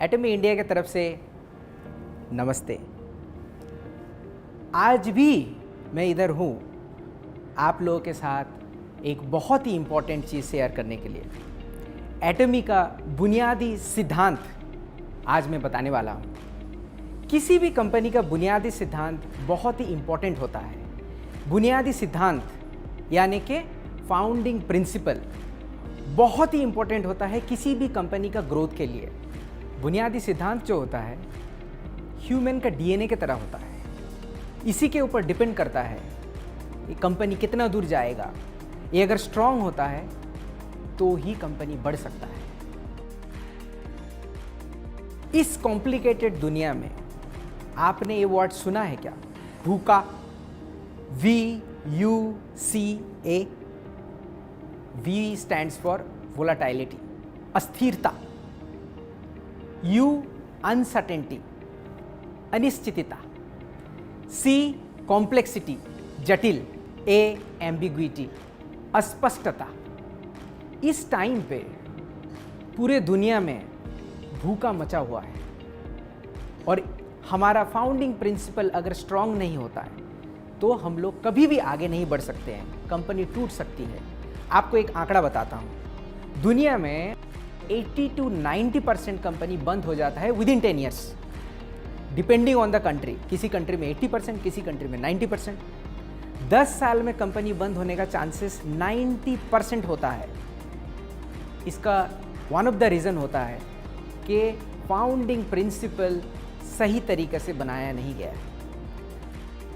एटमी India की तरफ से नमस्ते। आज भी मैं इधर हूँ आप लोगों के साथ एक बहुत ही इम्पोर्टेंट चीज़ शेयर करने के लिए। एटमी का बुनियादी सिद्धांत आज मैं बताने वाला हूँ। किसी भी कंपनी का बुनियादी सिद्धांत बहुत ही इम्पोर्टेंट होता है। बुनियादी सिद्धांत यानी कि फाउंडिंग प्रिंसिपल बहुत ही इम्पोर्टेंट होता है किसी भी कंपनी का ग्रोथ के लिए। बुनियादी सिद्धांत जो होता है ह्यूमन का डीएनए की तरह होता है। इसी के ऊपर डिपेंड करता है ये कंपनी कितना दूर जाएगा। ये अगर स्ट्रांग होता है तो ही कंपनी बढ़ सकता है। इस कॉम्प्लिकेटेड दुनिया में आपने ये वर्ड सुना है क्या? VUCA, VUCA। V stands for volatility, अस्थिरता। U अनसर्टेनिटी, अनिश्चितता। C कॉम्प्लेक्सिटी, जटिल। A एम्बिग्विटी, अस्पष्टता। इस टाइम पे पूरे दुनिया में भूखा मचा हुआ है और हमारा फाउंडिंग प्रिंसिपल अगर स्ट्रांग नहीं होता है तो हम लोग कभी भी आगे नहीं बढ़ सकते हैं। कंपनी टूट सकती है। आपको एक आंकड़ा बताता हूँ। दुनिया में 80 to 90% कंपनी बंद हो जाता है with in 10 years, depending on the country. किसी कंट्री में 80%, किसी कंट्री में 90%। 10 साल में कंपनी बंद होने का चांसेस 90% होता है। इसका वन ऑफ द रीज़न होता है कि फाउंडिंग प्रिंसिपल सही तरीके से बनाया नहीं गया है।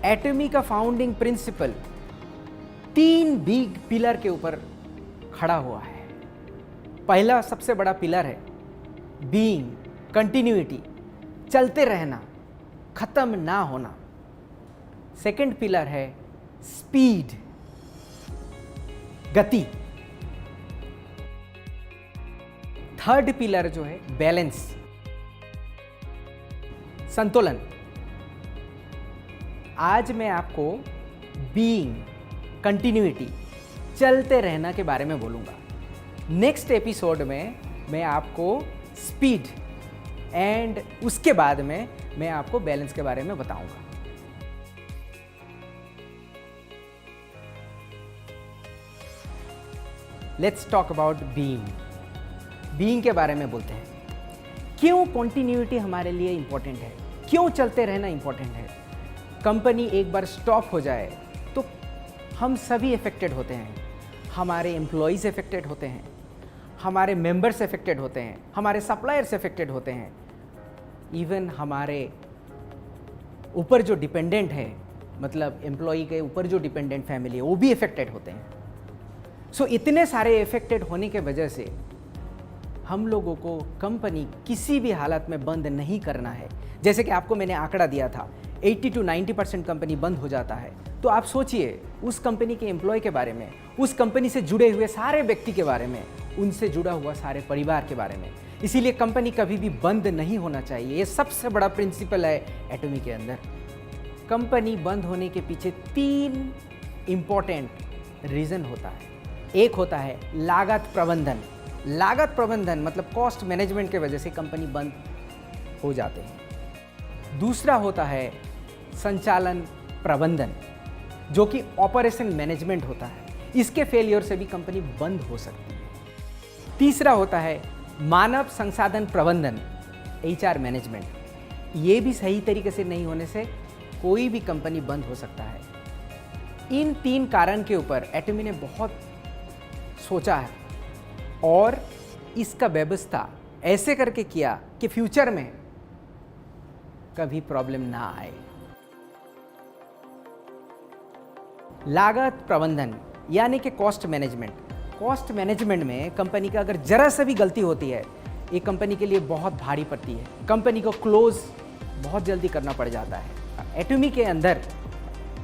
एटमी का फाउंडिंग प्रिंसिपल 3 बिग पिलर के ऊपर खड़ा हुआ है। पहला सबसे बड़ा पिलर है बीइंग, कंटिन्यूटी, चलते रहना, खत्म ना होना। सेकंड पिलर है स्पीड, गति। थर्ड पिलर जो है बैलेंस, संतुलन। आज मैं आपको बीइंग, कंटिन्यूटी, चलते रहना के बारे में बोलूंगा। नेक्स्ट एपिसोड में मैं आपको स्पीड एंड उसके बाद में मैं आपको बैलेंस के बारे में बताऊंगा। Let's talk about being. Being के बारे में बोलते हैं। क्यों कॉन्टिन्यूटी हमारे लिए इंपॉर्टेंट है? क्यों चलते रहना इंपॉर्टेंट है? कंपनी एक बार स्टॉप हो जाए तो हम सभी इफेक्टेड होते हैं। हमारे एम्प्लॉइज इफेक्टेड होते हैं, हमारे मेंबर्स इफेक्टेड होते हैं, हमारे सप्लायर्स इफेक्टेड होते हैं, इवन हमारे ऊपर जो डिपेंडेंट है, मतलब एम्प्लॉई के ऊपर जो डिपेंडेंट फैमिली है वो भी इफेक्टेड होते हैं। सो इतने सारे इफेक्टेड होने के वजह से हम लोगों को कंपनी किसी भी हालत में बंद नहीं करना है। जैसे कि आपको मैंने आंकड़ा दिया था 80 to 90% कंपनी बंद हो जाता है। तो आप सोचिए उस कंपनी के एम्प्लॉय के बारे में, उस कंपनी से जुड़े हुए सारे व्यक्ति के बारे में, उनसे जुड़ा हुआ सारे परिवार के बारे में। इसीलिए कंपनी कभी भी बंद नहीं होना चाहिए। ये सबसे बड़ा प्रिंसिपल है एटमी के अंदर। कंपनी बंद होने के पीछे 3 इंपॉर्टेंट रीज़न होता है। एक होता है लागत प्रबंधन। लागत प्रबंधन मतलब कॉस्ट मैनेजमेंट के वजह से कंपनी बंद हो जाते हैं। दूसरा होता है संचालन प्रबंधन, जो कि ऑपरेशन मैनेजमेंट होता है। इसके फेलियर से भी कंपनी बंद हो सकती है। तीसरा होता है मानव संसाधन प्रबंधन, HR मैनेजमेंट। ये भी सही तरीके से नहीं होने से कोई भी कंपनी बंद हो सकता है। इन 3 कारण के ऊपर एटमी ने बहुत सोचा है और इसका व्यवस्था ऐसे करके किया कि फ्यूचर में कभी प्रॉब्लम ना आए। लागत प्रबंधन यानी कि कॉस्ट मैनेजमेंट। कॉस्ट मैनेजमेंट में कंपनी का अगर जरा सा भी गलती होती है, ये कंपनी के लिए बहुत भारी पड़ती है। कंपनी को क्लोज बहुत जल्दी करना पड़ जाता है। एटमी के अंदर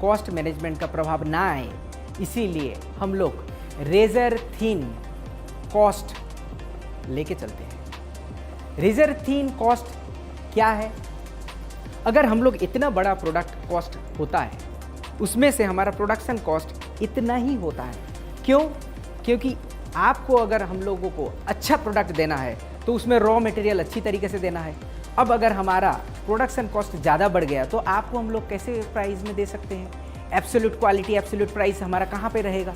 कॉस्ट मैनेजमेंट का प्रभाव ना आए, इसीलिए हम लोग रेजर थिन कॉस्ट लेके चलते हैं। रेजर थिन कॉस्ट क्या है? अगर हम लोग इतना बड़ा प्रोडक्ट कॉस्ट होता है उसमें से हमारा प्रोडक्शन कॉस्ट इतना ही होता है। क्यों? क्योंकि आपको अगर हम लोगों को अच्छा प्रोडक्ट देना है तो उसमें रॉ मटेरियल अच्छी तरीके से देना है। अब अगर हमारा प्रोडक्शन कॉस्ट ज़्यादा बढ़ गया तो आपको हम लोग कैसे प्राइस में दे सकते हैं? एब्सोल्यूट क्वालिटी, एब्सोल्यूट प्राइस हमारा कहाँ पे रहेगा?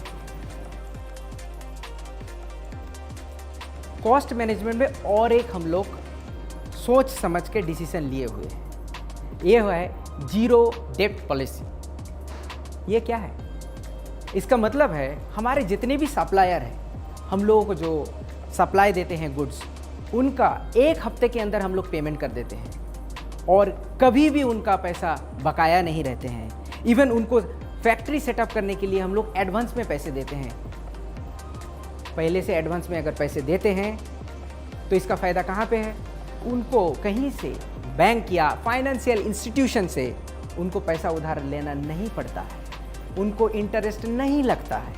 कॉस्ट मैनेजमेंट में और एक हम लोग सोच समझ के डिसीजन लिए हुए हैं, ये है जीरो डेब्ट पॉलिसी। ये क्या है? इसका मतलब है हमारे जितने भी सप्लायर हैं, हम लोगों को जो सप्लाई देते हैं गुड्स, उनका 1 हफ्ते के अंदर हम लोग पेमेंट कर देते हैं और कभी भी उनका पैसा बकाया नहीं रहते हैं। इवन उनको फैक्ट्री सेटअप करने के लिए हम लोग एडवांस में पैसे देते हैं। पहले से एडवांस में अगर पैसे देते हैं तो इसका फ़ायदा कहाँ पे है? उनको कहीं से बैंक या फाइनेंशियल इंस्टीट्यूशन से उनको पैसा उधार लेना नहीं पड़ता है, उनको इंटरेस्ट नहीं लगता है।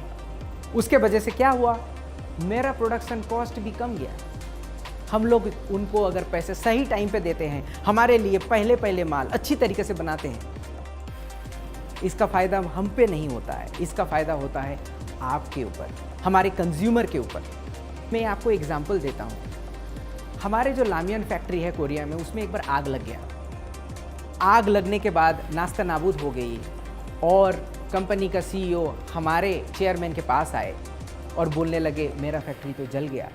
उसके वजह से क्या हुआ? मेरा प्रोडक्शन कॉस्ट भी कम गया। हम लोग उनको अगर पैसे सही टाइम पे देते हैं, हमारे लिए पहले माल अच्छी तरीके से बनाते हैं, इसका फ़ायदा हम पे नहीं होता है, इसका फ़ायदा होता है आपके ऊपर, हमारे कंज्यूमर के ऊपर। मैं आपको एग्जांपल देता हूँ। हमारे जो लामियन फैक्ट्री है कोरिया में, उसमें एक बार आग लग गया। आग लगने के बाद नास्ता नाबूद हो गई और कंपनी का CEO हमारे चेयरमैन के पास आए और बोलने लगे मेरा फैक्ट्री तो जल गया।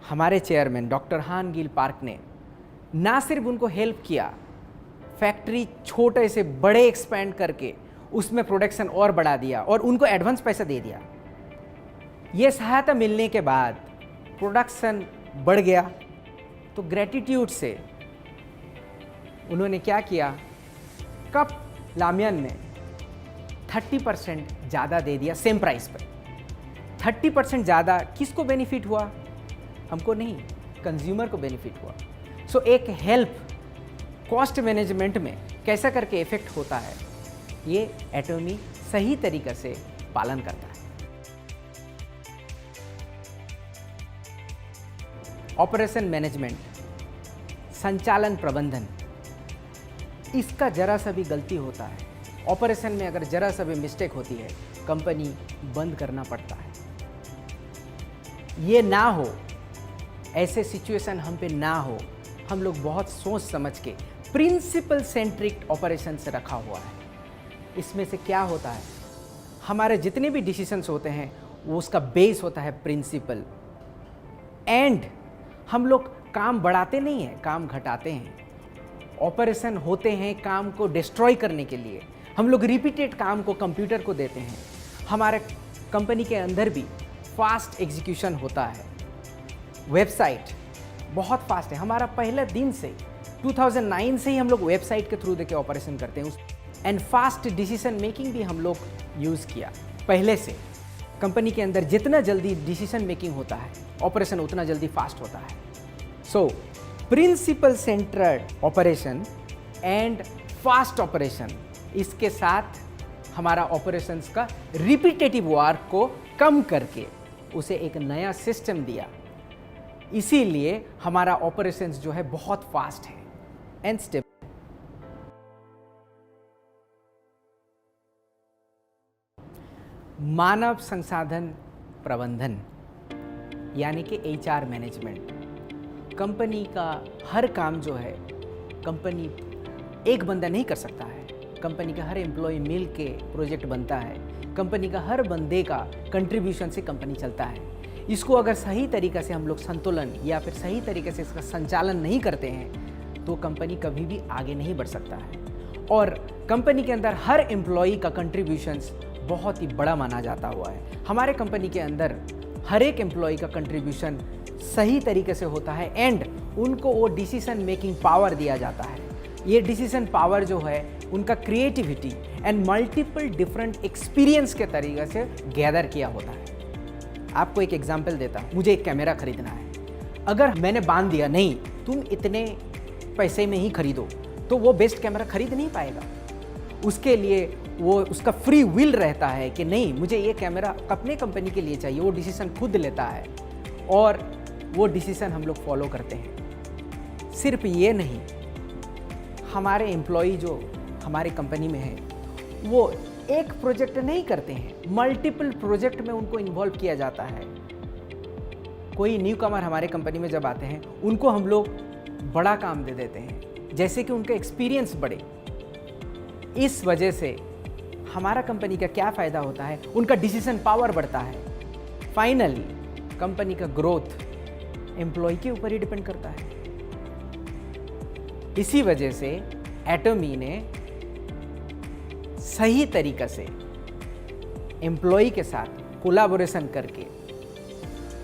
हमारे चेयरमैन डॉक्टर हान गिल पार्क ने ना सिर्फ उनको हेल्प किया, फैक्ट्री छोटे से बड़े एक्सपेंड करके उसमें प्रोडक्शन और बढ़ा दिया और उनको एडवांस पैसा दे दिया। ये सहायता मिलने के बाद प्रोडक्शन बढ़ गया, तो ग्रेटिट्यूड से उन्होंने क्या किया? कप लामियन में 30% ज़्यादा दे दिया सेम प्राइस पर। 30% ज़्यादा किसको बेनिफिट हुआ? हमको नहीं, कंज्यूमर को बेनिफिट हुआ। सो एक हेल्प कॉस्ट मैनेजमेंट में कैसा करके इफेक्ट होता है, ये एटॉमी सही तरीक़े से पालन करता है। ऑपरेशन मैनेजमेंट, संचालन प्रबंधन, इसका जरा सा भी गलती होता है, ऑपरेशन में अगर जरा सा भी मिस्टेक होती है, कंपनी बंद करना पड़ता है। ये ना हो, ऐसे सिचुएशन हम पे ना हो, हम लोग बहुत सोच समझ के प्रिंसिपल सेंट्रिक ऑपरेशन से रखा हुआ है। इसमें से क्या होता है? हमारे जितने भी डिसीजंस होते हैं वो उसका बेस होता है प्रिंसिपल। एंड हम लोग काम बढ़ाते नहीं हैं, काम घटाते हैं। ऑपरेशन होते हैं काम को डिस्ट्रॉय करने के लिए। हम लोग रिपीटेड काम को कंप्यूटर को देते हैं। हमारे कंपनी के अंदर भी फास्ट एग्जीक्यूशन होता है। वेबसाइट बहुत फास्ट है। हमारा पहले दिन से 2009 से ही हम लोग वेबसाइट के थ्रू देके ऑपरेशन करते हैं। एंड फास्ट डिसीजन मेकिंग भी हम लोग यूज़ किया पहले से। कंपनी के अंदर जितना जल्दी डिसीजन मेकिंग होता है, ऑपरेशन उतना जल्दी फास्ट होता है। So principle centred operation and fast operation, इसके साथ हमारा ऑपरेशंस का रिपीटेटिव वर्क को कम करके उसे एक नया सिस्टम दिया। इसीलिए हमारा ऑपरेशंस जो है बहुत फास्ट है एंड स्टेबल। मानव संसाधन प्रबंधन यानी कि HR मैनेजमेंट। कंपनी का हर काम जो है कंपनी एक बंदा नहीं कर सकता है। कंपनी का हर एम्प्लॉय मिल के प्रोजेक्ट बनता है। कंपनी का हर बंदे का कंट्रीब्यूशन से कंपनी चलता है। इसको अगर सही तरीक़े से हम लोग संतुलन या फिर सही तरीके से इसका संचालन नहीं करते हैं तो कंपनी कभी भी आगे नहीं बढ़ सकता है। और कंपनी के अंदर हर एम्प्लॉय का कंट्रीब्यूशंस बहुत ही बड़ा माना जाता हुआ है। हमारे कंपनी के अंदर हर एक एम्प्लॉय का कंट्रीब्यूशन सही तरीके से होता है एंड उनको वो डिसीजन मेकिंग पावर दिया जाता है। ये डिसीजन पावर जो है उनका creativity and multiple different experience के तरीके से गैदर किया होता है। आपको एक एग्जांपल देता हूँ। मुझे एक कैमरा खरीदना है। अगर मैंने बांध दिया नहीं तुम इतने पैसे में ही खरीदो, तो वो बेस्ट कैमरा खरीद नहीं पाएगा। उसके लिए वो उसका फ्री विल रहता है कि नहीं मुझे ये कैमरा अपने कंपनी के लिए चाहिए। वो डिसीजन खुद लेता है और वो डिसीजन हम लोग फॉलो करते हैं। सिर्फ ये नहीं, हमारे एम्प्लॉई जो हमारे कंपनी में है वो एक प्रोजेक्ट नहीं करते हैं, मल्टीपल प्रोजेक्ट में उनको इन्वॉल्व किया जाता है। कोई न्यू कमर हमारे कंपनी में जब आते हैं, उनको हम लोग बड़ा काम दे देते हैं, जैसे कि उनका एक्सपीरियंस बढ़े। इस वजह से हमारा कंपनी का क्या फ़ायदा होता है, उनका डिसीजन पावर बढ़ता है। फाइनली कंपनी का ग्रोथ एम्प्लॉय के ऊपर ही डिपेंड करता है। इसी वजह से एटमी ने सही तरीका से एम्प्लॉय के साथ कोलैबोरेशन करके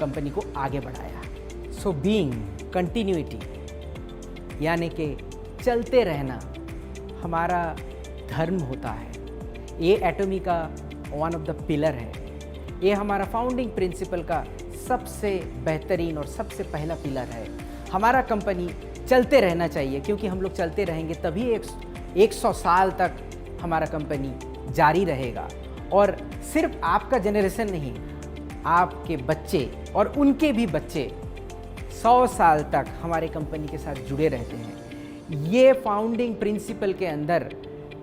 कंपनी को आगे बढ़ाया। सो बीइंग कंटिन्यूटी, यानी कि चलते रहना, हमारा धर्म होता है। ये एटमी का वन ऑफ द पिलर है। ये हमारा फाउंडिंग प्रिंसिपल का सबसे बेहतरीन और सबसे पहला पिलर है। हमारा कंपनी चलते रहना चाहिए, क्योंकि हम लोग चलते रहेंगे तभी 100 साल तक हमारा कंपनी जारी रहेगा। और सिर्फ आपका जनरेशन नहीं, आपके बच्चे और उनके भी बच्चे 100 साल तक हमारे कंपनी के साथ जुड़े रहते हैं। ये फाउंडिंग प्रिंसिपल के अंदर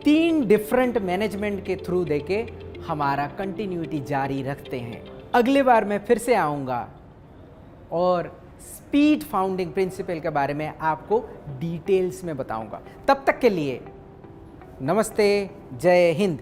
3 डिफरेंट मैनेजमेंट के थ्रू देके हमारा कंटिन्यूटी जारी रखते हैं। अगली बार मैं फिर से आऊँगा और स्पीड फाउंडिंग प्रिंसिपल के बारे में आपको डिटेल्स में बताऊंगा। तब तक के लिए नमस्ते, जय हिंद।